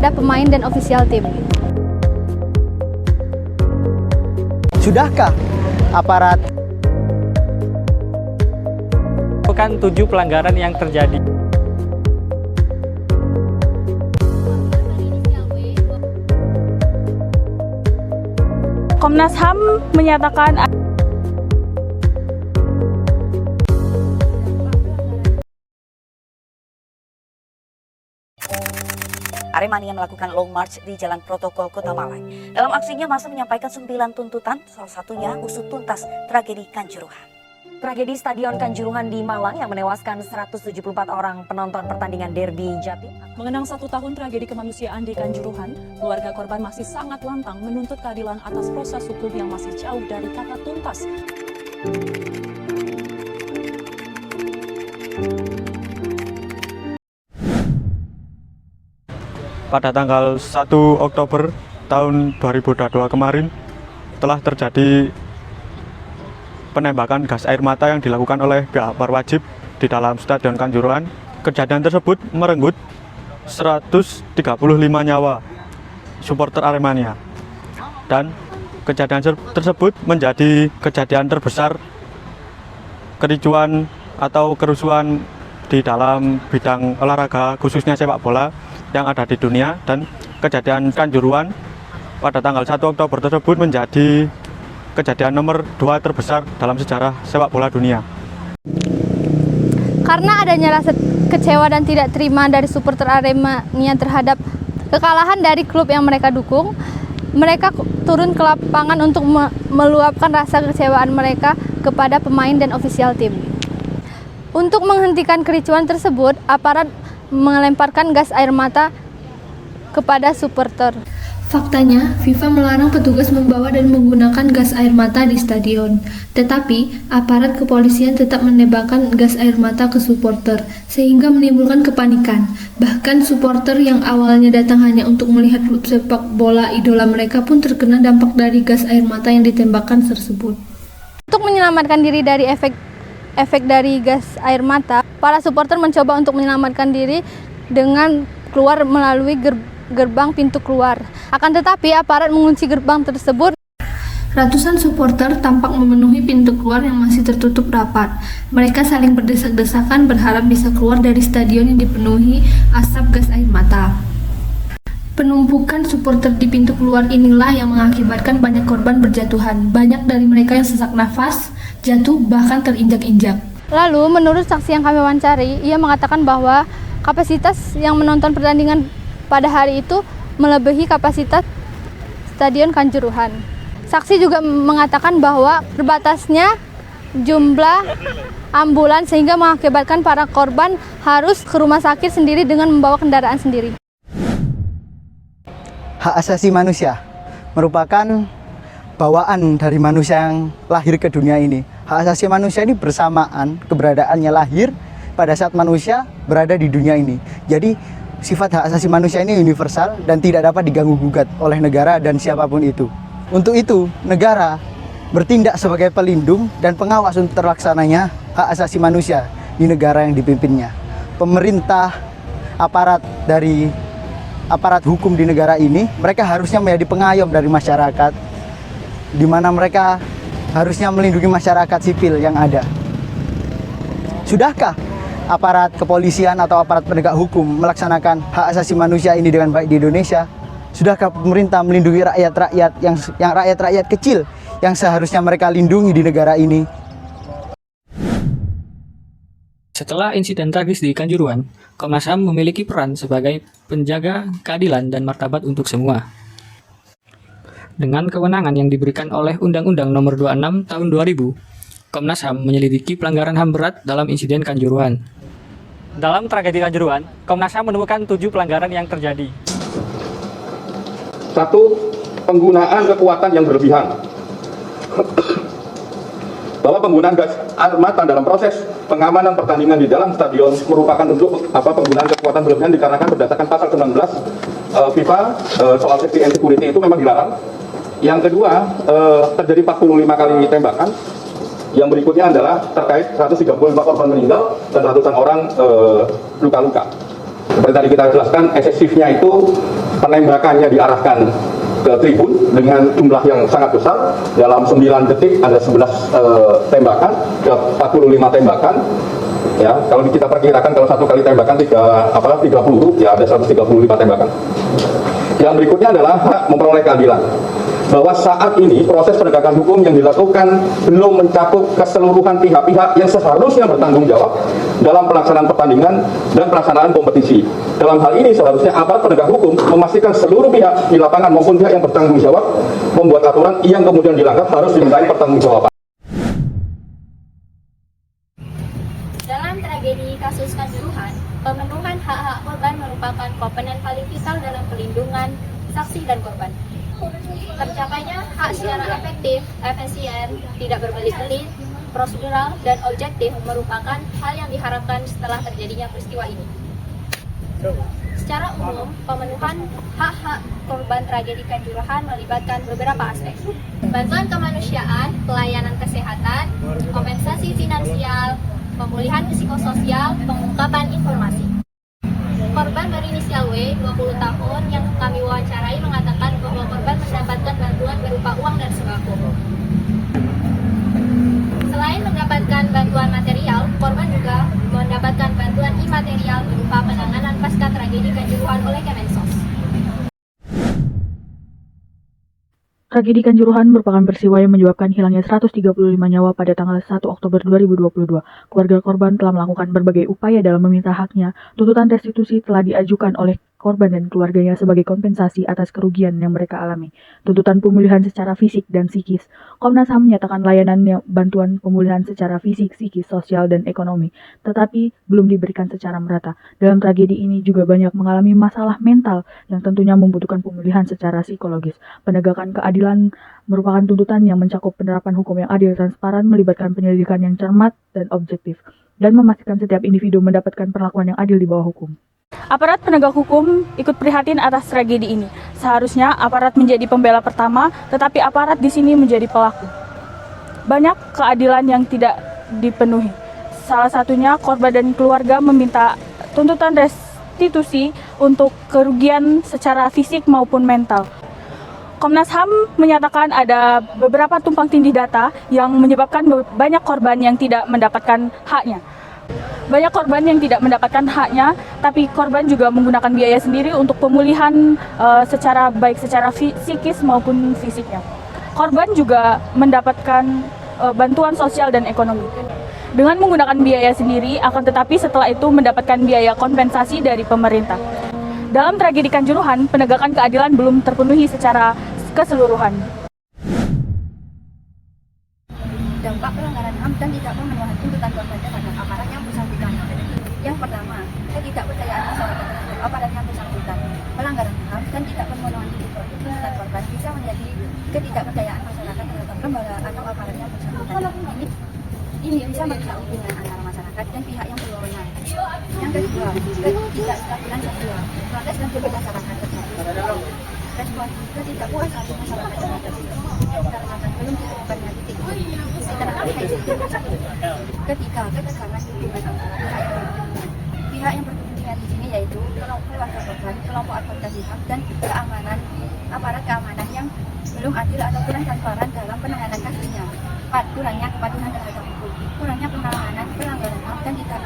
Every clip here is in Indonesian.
kepada pemain dan ofisial tim. Sudahkah aparat Bukan 7 pelanggaran yang terjadi. Komnas HAM menyatakan Aremania melakukan long march di Jalan Protokol Kota Malang. Dalam aksinya, massa menyampaikan 9 tuntutan, salah satunya usut tuntas tragedi Kanjuruhan. Tragedi Stadion Kanjuruhan di Malang yang menewaskan 174 orang penonton pertandingan derby Jatim. Mengenang 1 tahun tragedi kemanusiaan di Kanjuruhan, keluarga korban masih sangat lantang menuntut keadilan atas proses hukum yang masih jauh dari kata tuntas. Pada tanggal 1 Oktober tahun 2022 kemarin telah terjadi penembakan gas air mata yang dilakukan oleh pihak berwajib di dalam Stadion Kanjuruhan. Kejadian tersebut merenggut 135 nyawa supporter Aremania, dan kejadian tersebut menjadi kejadian terbesar kericuan atau kerusuhan di dalam bidang olahraga, khususnya sepak bola yang ada di dunia. Dan kejadian Kanjuruhan pada tanggal 1 Oktober tersebut menjadi kejadian nomor 2 terbesar dalam sejarah sepak bola dunia. Karena adanya rasa kecewa dan tidak terima dari supporter Aremania terhadap kekalahan dari klub yang mereka dukung, mereka turun ke lapangan untuk meluapkan rasa kekecewaan mereka kepada pemain dan ofisial tim. Untuk menghentikan kericuan tersebut, aparat melemparkan gas air mata kepada supporter. Faktanya, FIFA melarang petugas membawa dan menggunakan gas air mata di stadion. Tetapi, aparat kepolisian tetap menembakkan gas air mata ke supporter, sehingga menimbulkan kepanikan. Bahkan supporter yang awalnya datang hanya untuk melihat klub sepak bola idola mereka pun terkena dampak dari gas air mata yang ditembakkan tersebut. Untuk menyelamatkan diri dari efek dari gas air mata, para supporter mencoba untuk menyelamatkan diri dengan keluar melalui gerbang pintu keluar. Akan tetapi aparat mengunci gerbang tersebut. Ratusan supporter tampak memenuhi pintu keluar yang masih tertutup rapat. Mereka saling berdesak-desakan berharap bisa keluar dari stadion yang dipenuhi asap gas air mata. Penumpukan supporter di pintu keluar inilah yang mengakibatkan banyak korban berjatuhan. Banyak dari mereka yang sesak nafas, jatuh, bahkan terinjak-injak. Lalu, menurut saksi yang kami wawancari, ia mengatakan bahwa kapasitas yang menonton pertandingan pada hari itu melebihi kapasitas Stadion Kanjuruhan. Saksi juga mengatakan bahwa terbatasnya jumlah ambulans sehingga mengakibatkan para korban harus ke rumah sakit sendiri dengan membawa kendaraan sendiri. hak asasi manusia merupakan bawaan dari manusia yang lahir ke dunia ini. Hak asasi manusia ini bersamaan keberadaannya lahir pada saat manusia berada di dunia ini. Jadi sifat hak asasi manusia ini universal dan tidak dapat diganggu-gugat oleh negara dan siapapun itu. Untuk itu, negara bertindak sebagai pelindung dan pengawas untuk terlaksananya hak asasi manusia di negara yang dipimpinnya. Pemerintah, aparat hukum di negara ini, mereka harusnya menjadi pengayom dari masyarakat, di mana mereka harusnya melindungi masyarakat sipil yang ada. Sudahkah aparat kepolisian atau aparat penegak hukum melaksanakan hak asasi manusia ini dengan baik di Indonesia? Sudahkah pemerintah melindungi rakyat-rakyat yang rakyat-rakyat kecil yang seharusnya mereka lindungi di negara ini? Setelah insiden tragis di Kanjuruhan, Komnas HAM memiliki peran sebagai penjaga keadilan dan martabat untuk semua. Dengan kewenangan yang diberikan oleh Undang-Undang Nomor 26 Tahun 2000, Komnas HAM menyelidiki pelanggaran HAM berat dalam insiden Kanjuruhan. Dalam tragedi Kanjuruhan, Komnas HAM menemukan 7 pelanggaran yang terjadi. 1. Penggunaan kekuatan yang berlebihan. Bahwa penggunaan gas air mata dalam proses pengamanan pertandingan di dalam stadion merupakan bentuk penggunaan kekuatan berlebihan dikarenakan berdasarkan pasal 19 FIFA soal safety and security itu memang dilarang. Yang kedua, terjadi 45 kali tembakan. Yang berikutnya adalah terkait 135 korban meninggal dan ratusan orang luka-luka. Seperti tadi kita jelaskan, eksesifnya itu penembakannya diarahkan ke tribun dengan jumlah yang sangat besar. Dalam 9 detik ada 11 tembakan, 45 tembakan. Ya, kalau kita perkirakan kalau satu kali tembakan 3 peluru, ya ada 135 tembakan. Yang berikutnya adalah hak memperoleh keadilan. Bahwa saat ini proses penegakan hukum yang dilakukan belum mencakup keseluruhan pihak-pihak yang seharusnya bertanggung jawab dalam pelaksanaan pertandingan dan pelaksanaan kompetisi. Dalam hal ini seharusnya aparat penegak hukum memastikan seluruh pihak di lapangan maupun pihak yang bertanggung jawab membuat aturan yang kemudian dilanggar harus dimintai pertanggungjawaban. Dalam tragedi kasus Kanjuruhan, pemenuhan hak-hak korban merupakan komponen paling vital dalam pelindungan saksi dan korban. Tercapainya hak secara efektif, efisien, tidak berbelit-belit, prosedural, dan objektif merupakan hal yang diharapkan setelah terjadinya peristiwa ini. Secara umum, pemenuhan hak-hak korban tragedi Kanjuruhan melibatkan beberapa aspek. Bantuan kemanusiaan, pelayanan kesehatan, kompensasi finansial, pemulihan psikososial, pengungkapan informasi. Korban berinisial W, 20 tahun, yang kami wawancarai mengatakan bahwa korban mendapatkan bantuan berupa uang dan sembako. Selain mendapatkan bantuan material, korban juga mendapatkan bantuan imaterial berupa penanganan pasca tragedi Kanjuruhan oleh Kemensos. Tragedi Kanjuruhan merupakan peristiwa yang menyebabkan hilangnya 135 nyawa pada tanggal 1 Oktober 2022. Keluarga korban telah melakukan berbagai upaya dalam meminta haknya. Tuntutan restitusi telah diajukan oleh korban dan keluarganya sebagai kompensasi atas kerugian yang mereka alami. Tuntutan pemulihan secara fisik dan psikis. Komnas HAM menyatakan layanan bantuan pemulihan secara fisik, psikis, sosial, dan ekonomi, tetapi belum diberikan secara merata. Dalam tragedi ini juga banyak mengalami masalah mental yang tentunya membutuhkan pemulihan secara psikologis. Penegakan keadilan merupakan tuntutan yang mencakup penerapan hukum yang adil, transparan, melibatkan penyelidikan yang cermat dan objektif, dan memastikan setiap individu mendapatkan perlakuan yang adil di bawah hukum. Aparat penegak hukum ikut prihatin atas tragedi ini. Seharusnya aparat menjadi pembela pertama, tetapi aparat di sini menjadi pelaku. Banyak keadilan yang tidak dipenuhi. Salah satunya korban dan keluarga meminta tuntutan restitusi untuk kerugian secara fisik maupun mental. Komnas HAM menyatakan ada beberapa tumpang tindih data yang menyebabkan banyak korban yang tidak mendapatkan haknya. Banyak korban yang tidak mendapatkan haknya, tapi korban juga menggunakan biaya sendiri untuk pemulihan secara baik secara psikis maupun fisiknya. Korban juga mendapatkan bantuan sosial dan ekonomi dengan menggunakan biaya sendiri, akan tetapi setelah itu mendapatkan biaya kompensasi dari pemerintah. Dalam tragedi Kanjuruhan, penegakan keadilan belum terpenuhi secara keseluruhan. Dampak pelanggaran HAM dan tidak pemenuhan tuntutan korban terhadap aparat yang bersangkutan. Yang pertama, ketidakpercayaan masyarakat terhadap aparat yang bersangkutan. Pelanggaran HAM dan tidak pemenuhan tuntutan korban bisa menjadi ketidakpercayaan masyarakat terhadap lembaga atau aparat yang bersangkutan. Ini bisa merusak hubungan antara masyarakat dan pihak yang berwenang. Yang kedua, ketidakstabilan sosial. Protes dan juga masyarakat tersebut. Respon ketidakpuasan masyarakat terhadap dikarenakan belum ditemukannya titik ketiga, ketegangan hubungan antara pihak yang berkepentingan di sini, yaitu keluarga korban, kelompok advokasi HAM, dan keamanan aparat keamanan yang belum adil atau kurang transparan dalam penanganan kasusnya. Kurangnya kepatuhan terhadap hukum, kurangnya penanganan pelanggaran HAM, dan tidak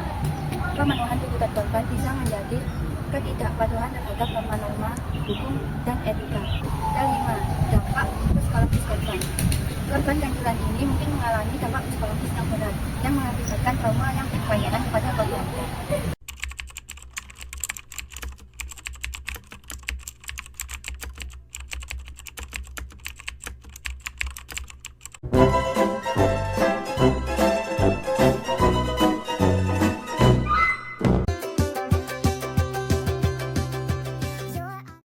pemenuhan tuntutan korban bisa menjadi ketidakpatuhan terhadap norma-norma hukum dan etika. Kelima, dampak psikologis korban. Korban Kanjuruhan ini mungkin mengalami dampak psikologis yang berat yang mengakibatkan trauma yang berkepanjangan kepada korban.